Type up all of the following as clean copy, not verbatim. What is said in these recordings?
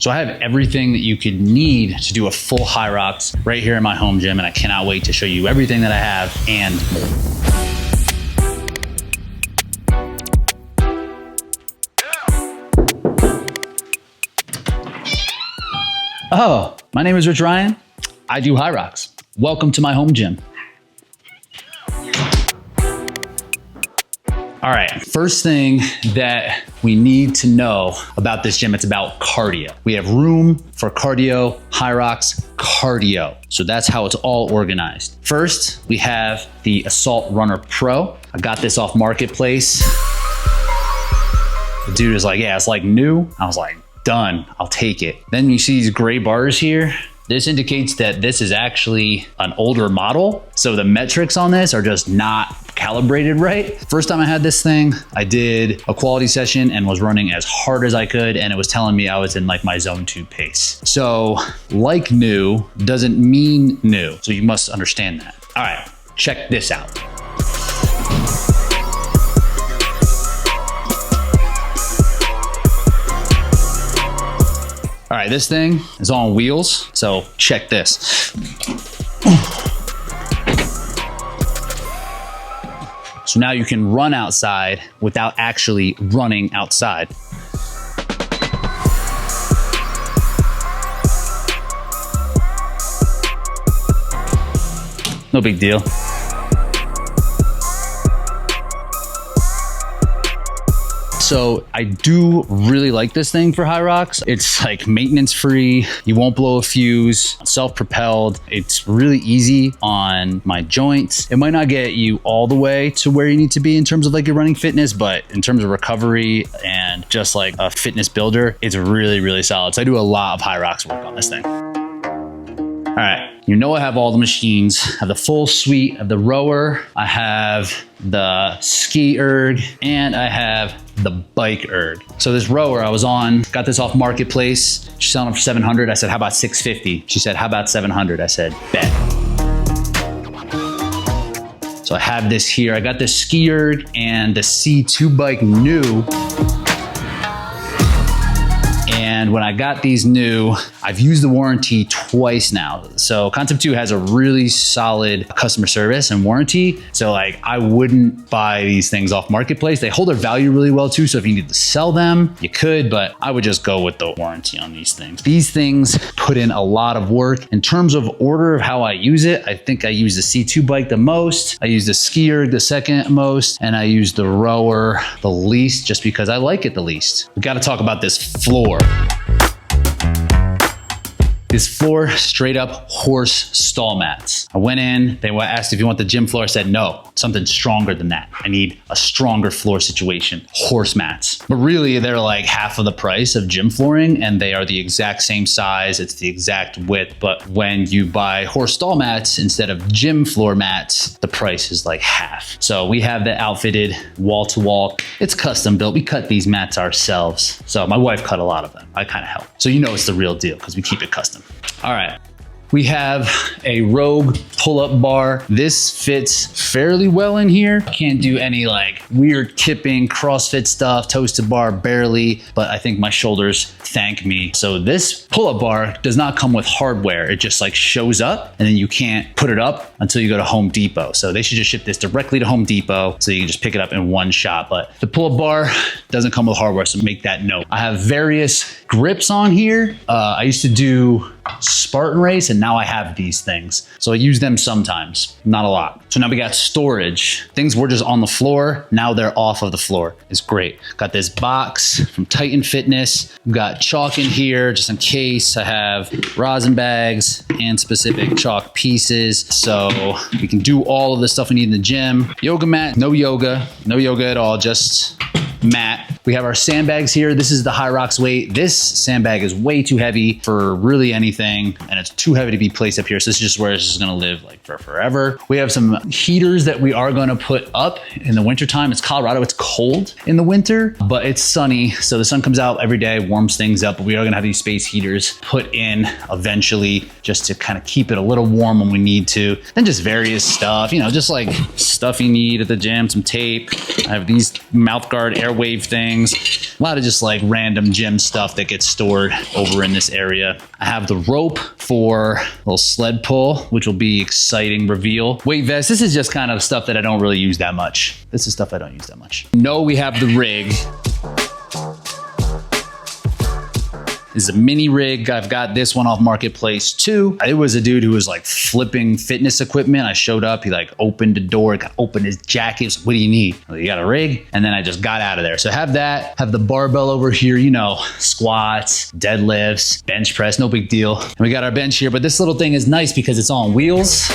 So I have everything that you could need to do a full HYROX right here in my home gym, and I cannot wait to show you everything that I have and more. Oh, my name is Rich Ryan. I do HYROX. Welcome to my home gym. All right, first thing that we need to know about this gym, it's about cardio. We have room for cardio, HYROX cardio. So that's how it's all organized. First, we have the Assault Runner Pro. I got this off Marketplace. The dude is like, yeah, it's like new. I was like, done, I'll take it. Then you see these gray bars here. This indicates that this is actually an older model. So the metrics on this are just not calibrated right. First time I had this thing, I did a quality session and was running as hard as I could, and it was telling me I was in like my zone 2 pace. So like new doesn't mean new. So you must understand that. All right, check this out. All right, this thing is on wheels, so check this. So now you can run outside without actually running outside. No big deal. So I do really like this thing for HYROX. It's like maintenance free. You won't blow a fuse, self-propelled. It's really easy on my joints. It might not get you all the way to where you need to be in terms of like your running fitness, but in terms of recovery and just like a fitness builder, it's really, really solid. So I do a lot of HYROX work on this thing. All right, you know I have all the machines. I have the full suite of the rower. I have the ski erg, and I have the bike erg. So this rower I was on, got this off Marketplace. She's selling it for 700. I said, how about 650? She said, how about 700? I said, bet. So I have this here. I got the ski erg and the C2 bike new. And when I got these new, I've used the warranty twice now. So Concept 2 has a really solid customer service and warranty. So like I wouldn't buy these things off Marketplace. They hold their value really well too. So if you need to sell them, you could, but I would just go with the warranty on these things. These things put in a lot of work. In terms of order of how I use it, I think I use the C2 bike the most. I use the ski erg the second most, and I use the rower the least just because I like it the least. We got to talk about this floor. This floor, straight up horse stall mats. I went in, they asked if you want the gym floor. I said, no, something stronger than that. I need a stronger floor situation, horse mats. But really they're like half of the price of gym flooring, and they are the exact same size. It's the exact width. But when you buy horse stall mats instead of gym floor mats, the price is like half. So we have the outfitted wall to wall. It's custom built. We cut these mats ourselves. So my wife cut a lot of them. I kind of help. So you know it's the real deal because we keep it custom. All right. We have a Rogue pull-up bar. This fits fairly well in here. Can't do any like weird kipping, CrossFit stuff, toes to bar, barely, but I think my shoulders thank me. So this pull-up bar does not come with hardware. It just like shows up and then you can't put it up until you go to Home Depot. So they should just ship this directly to Home Depot so you can just pick it up in one shot. But the pull-up bar doesn't come with hardware, so make that note. I have various grips on here. I used to do Spartan Race, and now I have these things. So I use them sometimes, not a lot. So now we got storage. Things were just on the floor, now they're off of the floor. It's great. Got this box from Titan Fitness. We've got chalk in here just in case. I have rosin bags and specific chalk pieces. So we can do all of the stuff we need in the gym. Yoga mat, no yoga at all, just mat. We have our sandbags here. This is the HYROX weight. This sandbag is way too heavy for really anything, and it's too heavy to be placed up here. So this is just where it's just gonna live like for forever. We have some heaters that we are gonna put up in the wintertime. It's Colorado, it's cold in the winter, but it's sunny. So the sun comes out every day, warms things up, but we are gonna have these space heaters put in eventually just to kind of keep it a little warm when we need to. And just various stuff, you know, just like stuff you need at the gym, some tape. I have these mouth guard airwave things. things. A lot of just like random gym stuff that gets stored over in this area. I have the rope for a little sled pull, which will be exciting reveal. Weight vest, this is just kind of stuff that I don't really use that much. This is stuff I don't use that much. No, we have the rig. This is a mini rig. I've got this one off Marketplace too. It was a dude who was like flipping fitness equipment. I showed up, he like opened the door, opened his jacket. He was like, what do you need? Like, you got a rig? And then I just got out of there. So I have that, have the barbell over here, you know, squats, deadlifts, bench press, no big deal. And we got our bench here, but this little thing is nice because it's on wheels.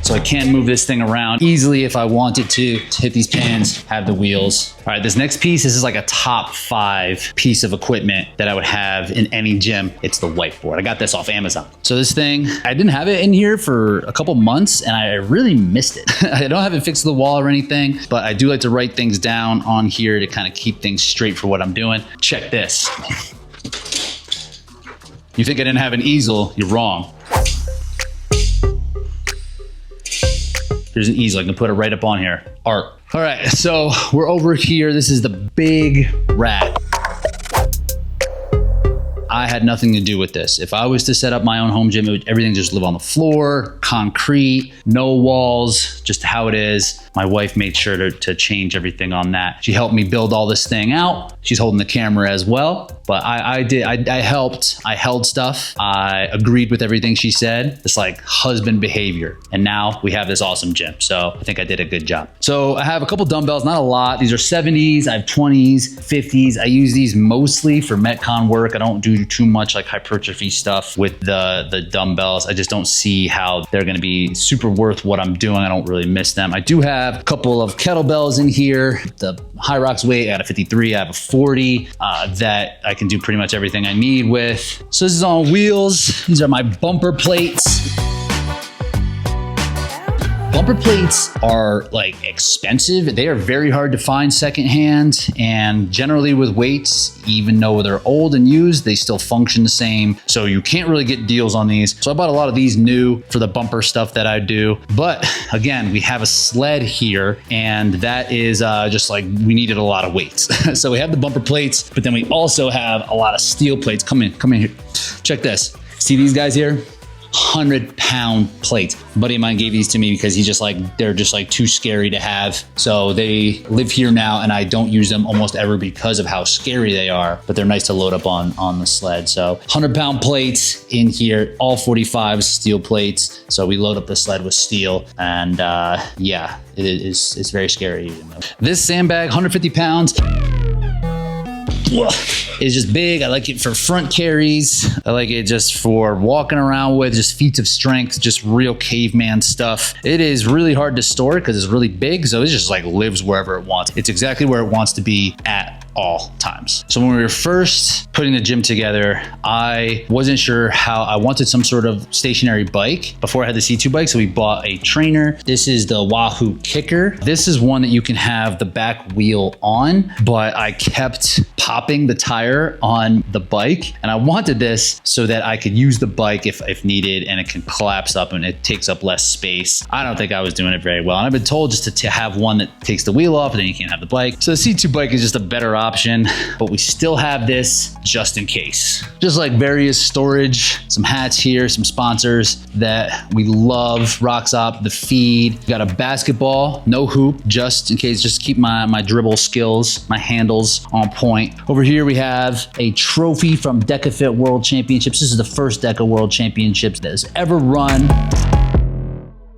So I can move this thing around easily if I wanted to hit these pins, have the wheels. All right, this next piece, this is like a top 5 piece of equipment that I would have in any gym. It's the whiteboard. I got this off Amazon. So this thing, I didn't have it in here for a couple months and I really missed it. I don't have it fixed to the wall or anything, but I do like to write things down on here to kind of keep things straight for what I'm doing. Check this. You think I didn't have an easel, you're wrong. There's an easel, I can put it right up on here. Art. All right, so we're over here. This is the big rack. I had nothing to do with this. If I was to set up my own home gym, everything just live on the floor, concrete, no walls, just how it is. My wife made sure to change everything on that. She helped me build all this thing out. She's holding the camera as well. But I helped, I held stuff. I agreed with everything she said. It's like husband behavior. And now we have this awesome gym. So I think I did a good job. So I have a couple dumbbells, not a lot. These are 70s, I have 20s, 50s. I use these mostly for Metcon work. I don't do too much like hypertrophy stuff with the dumbbells. I just don't see how they're gonna be super worth what I'm doing. I don't really miss them. I do have a couple of kettlebells in here. The HYROX weight, I got a 53, I have a 40 that I can do pretty much everything I need with. So this is on wheels. These are my bumper plates. Bumper plates are like expensive. They are very hard to find secondhand, and generally with weights, even though they're old and used, they still function the same. So you can't really get deals on these. So I bought a lot of these new for the bumper stuff that I do. But again, we have a sled here, and that is just like we needed a lot of weights. So we have the bumper plates, but then we also have a lot of steel plates. Come in here. Check this. See these guys here? 100-pound plates. A buddy of mine gave these to me because they're just like too scary to have. So they live here now and I don't use them almost ever because of how scary they are, but they're nice to load up on the sled. So 100-pound plates in here, all 45 steel plates. So we load up the sled with steel, and yeah, it's very scary. This sandbag, 150 pounds. It's just big. I like it for front carries. I like it just for walking around with, just feats of strength, just real caveman stuff. It is really hard to store because it's really big, so it just like lives wherever it wants. It's exactly where it wants to be at all times. So when we were first putting the gym together, I wasn't sure how. I wanted some sort of stationary bike before I had the C2 bike, so we bought a trainer. This is the Wahoo Kicker. This is one that you can have the back wheel on, but I kept popping the tire on the bike, and I wanted this so that I could use the bike if needed, and it can collapse up and it takes up less space. I don't think I was doing it very well, and I've been told just to have one that takes the wheel off and then you can't have the bike. So the C2 bike is just a better option, but we still have this just in case. Just like various storage, some hats here, some sponsors that we love. RoxOpt, the feed. Got a basketball, no hoop, just in case, just to keep my dribble skills, my handles on point. Over here we have a trophy from DecaFit World Championships. This is the first Deca World Championships that has ever run.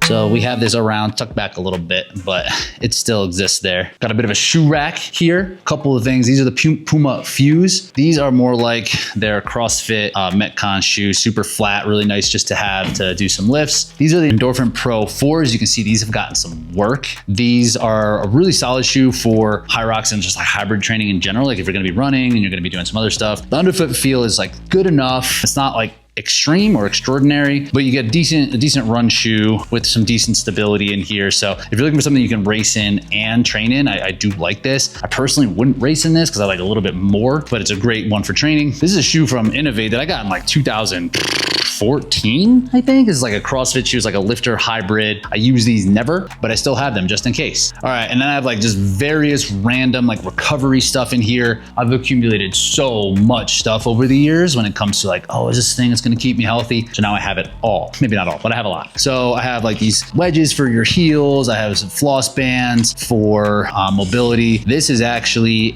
So we have this around, tucked back a little bit, but it still exists there. Got a bit of a shoe rack here. A couple of things. These are the Puma Fuse. These are more like their CrossFit Metcon shoes, super flat, really nice just to have to do some lifts. These are the Endorphin Pro 4s. You can see these have gotten some work. These are a really solid shoe for HYROX and just like hybrid training in general. Like if you're gonna be running and you're gonna be doing some other stuff. The underfoot feel is like good enough. It's not like extreme or extraordinary, but you get a decent run shoe with some decent stability in here. So if you're looking for something you can race in and train in, I do like this. I personally wouldn't race in this because I like a little bit more, but it's a great one for training. This is a shoe from Innovate that I got in like 2014, I think. It's like a CrossFit shoe. It's like a lifter hybrid. I use these never, but I still have them just in case. All right, and then I have like just various random like recovery stuff in here. I've accumulated so much stuff over the years when it comes to like, oh, is this thing that's gonna keep me healthy? So now I have it all. Maybe not all, but I have a lot. So I have like these wedges for your heels. I have some floss bands for mobility. This is actually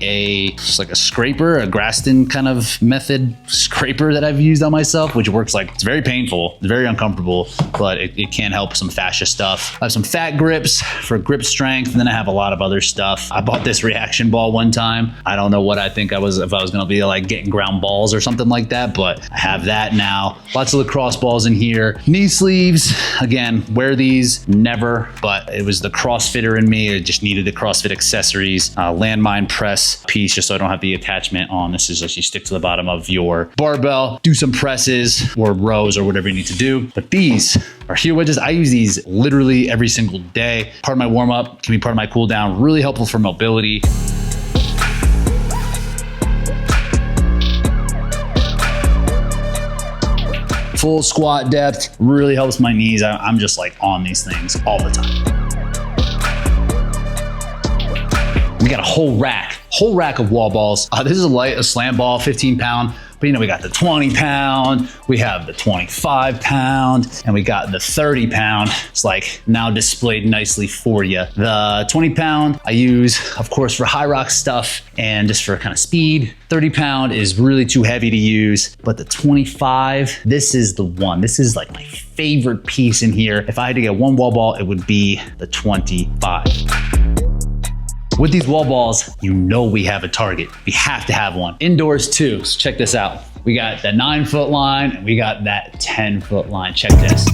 just like a scraper, a Graston kind of method scraper that I've used on myself, which works like, it's very painful, it's very uncomfortable, but it can help some fascia stuff. I have some fat grips for grip strength, and then I have a lot of other stuff. I bought this reaction ball one time. I don't know what I think if I was gonna be like getting ground balls or something like that, but I have that now. Lots of lacrosse balls in here. Knee sleeves, again, wear these, never, but it was the CrossFitter in me. I just needed the CrossFit accessories. Landmine press piece, just so I don't have the attachment on. This is just, you stick to the bottom of your barbell, do some presses or rows or whatever you need to do. But these are heel wedges. I use these literally every single day. Part of my warm up, can be part of my cool down. Really helpful for mobility. Full squat depth, really helps my knees. I'm just like on these things all the time. We got a whole rack of wall balls. This is a slam ball, 15 pound. But you know, we got the 20 pound, we have the 25 pound, and we got the 30 pound. It's like now displayed nicely for you. The 20 pound I use, of course, for HYROX stuff and just for kind of speed. 30 pound is really too heavy to use, but the 25, this is the one. This is like my favorite piece in here. If I had to get one wall ball, it would be the 25. With these wall balls, you know we have a target. We have to have one. Indoors too, so check this out. We got the 9-foot line, and we got that 10-foot line. Check this.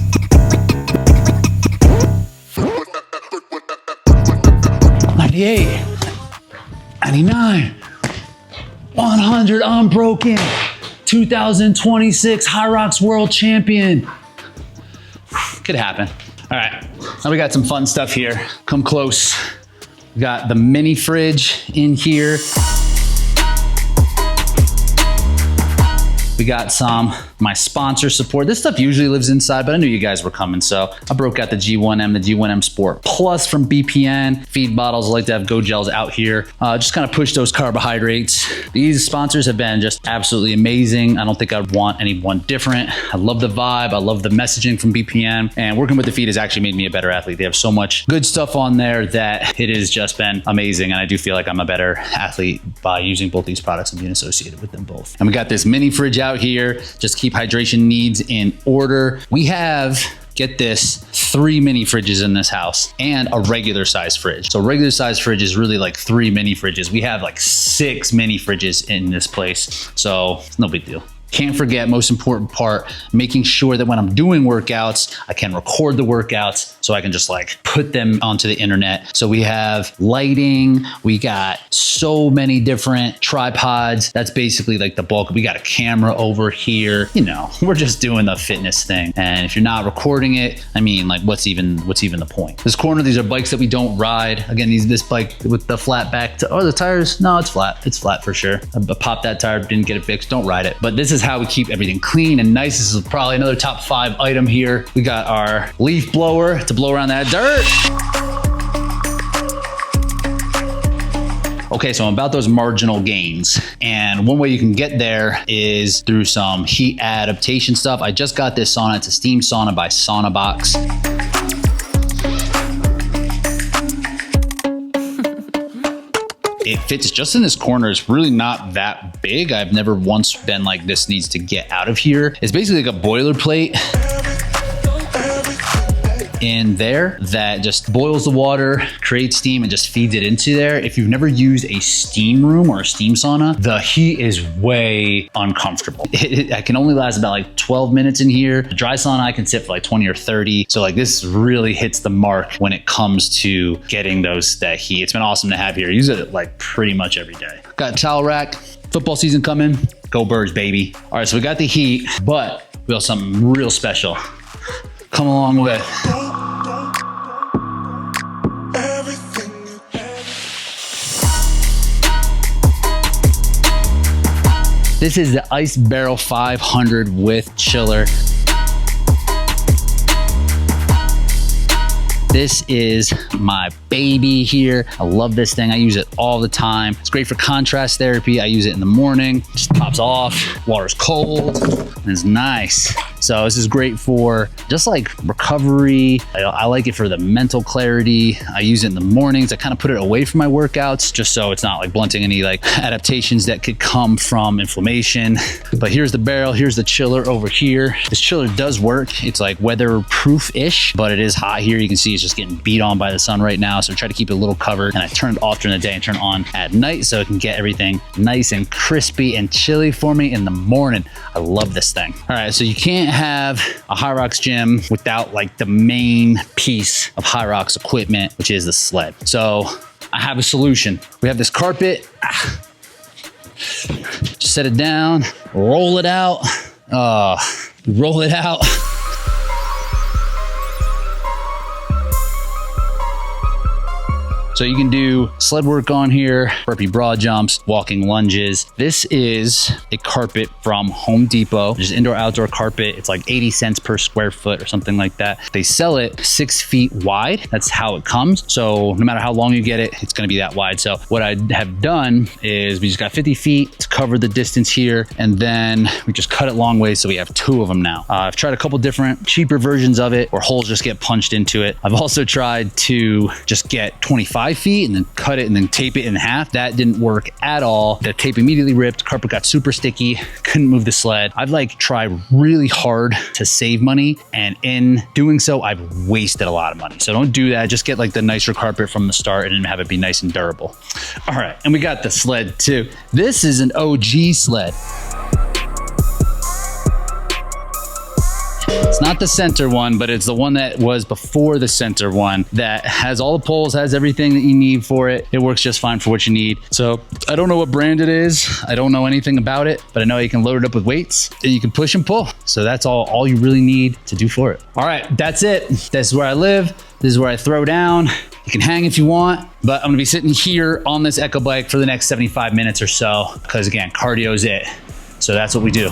$98, $99, $100 unbroken, 2026 HYROX World Champion. Could happen. All right, now we got some fun stuff here. Come close. We got the mini fridge in here. We got my sponsor support. This stuff usually lives inside, but I knew you guys were coming, so I broke out the G1M, the G1M Sport Plus from BPN. Feed bottles, I like to have Go Gels out here. Just kind of push those carbohydrates. These sponsors have been just absolutely amazing. I don't think I'd want anyone different. I love the vibe. I love the messaging from BPN, and working with the feed has actually made me a better athlete. They have so much good stuff on there that it has just been amazing, and I do feel like I'm a better athlete by using both these products and being associated with them both. And we got this mini fridge out here. Just keep hydration needs in order. We have, get this, 3 mini fridges in this house and a regular size fridge. So regular size fridge is really like 3 mini fridges. We have like 6 mini fridges in this place. So it's no big deal. Can't forget, most important part, making sure that when I'm doing workouts, I can record the workouts so I can just like put them onto the internet. So we have lighting, we got so many different tripods. That's basically like the bulk. We got a camera over here. You know, we're just doing the fitness thing. And if you're not recording it, I mean, like what's even the point? This corner, these are bikes that we don't ride. Again, this bike with the flat back, the tires, no, it's flat. It's flat for sure. I popped that tire, didn't get it fixed, don't ride it. But this is how we keep everything clean and nice. This is probably another top 5 item here. We got our leaf blower to blow around that dirt. Okay, so I'm about those marginal gains. And one way you can get there is through some heat adaptation stuff. I just got this sauna. It's a steam sauna by Sauna Box. It fits just in this corner. It's really not that big. I've never once been like, this needs to get out of here. It's basically like a boilerplate in there that just boils the water, creates steam, and just feeds it into there. If you've never used a steam room or a steam sauna, the heat is way uncomfortable. I can only last about like 12 minutes in here. The dry sauna, I can sit for like 20 or 30. So like this really hits the mark when it comes to getting that heat. It's been awesome to have here. I use it like pretty much every day. Got a towel rack. Football season coming. Go Birds, baby. All right, so we got the heat, but we have something real special. Come along with. This is the Ice Barrel 500 with chiller. This is my baby here. I love this thing. I use it all the time. It's great for contrast therapy. I use it in the morning. Just pops off. Water's cold. And it's nice. So this is great for just like recovery. I like it for the mental clarity. I use it in the mornings. I kind of put it away from my workouts just so it's not like blunting any like adaptations that could come from inflammation. But here's the barrel. Here's the chiller over here. This chiller does work. It's like weatherproof-ish, but it is hot here. You can see it's just getting beat on by the sun right now. So I try to keep it a little covered, and I turn it off during the day and turn it on at night so it can get everything nice and crispy and chilly for me in the morning. I love this thing. All right, so you can't have a HYROX gym without like the main piece of HYROX equipment, which is the sled. So I have a solution. We have this carpet. Just set it down, roll it out. Roll it out. So you can do sled work on here, burpee broad jumps, walking lunges. This is a carpet from Home Depot, just indoor outdoor carpet. It's like 80 cents per square foot or something like that. They sell it 6 feet wide. That's how it comes. So no matter how long you get it, it's gonna be that wide. So what I have done is we just got 50 feet to cover the distance here. And then we just cut it long ways. So we have 2 of them now. I've tried a couple different cheaper versions of it where holes just get punched into it. I've also tried to just get 25 feet and then cut it and then tape it in half. That didn't work at all. The tape immediately ripped, carpet got super sticky, couldn't move the sled. I've like tried really hard to save money, and in doing so, I've wasted a lot of money. So don't do that. Just get like the nicer carpet from the start and then have it be nice and durable. All right, and we got the sled too. This is an OG sled. It's not the center one, but it's the one that was before the center one that has all the poles, has everything that you need for it. It works just fine for what you need. So I don't know what brand it is. I don't know anything about it, but I know you can load it up with weights and you can push and pull. So that's all you really need to do for it. All right, that's it. This is where I live. This is where I throw down. You can hang if you want, but I'm gonna be sitting here on this Echo bike for the next 75 minutes or so, because again, cardio is it. So that's what we do.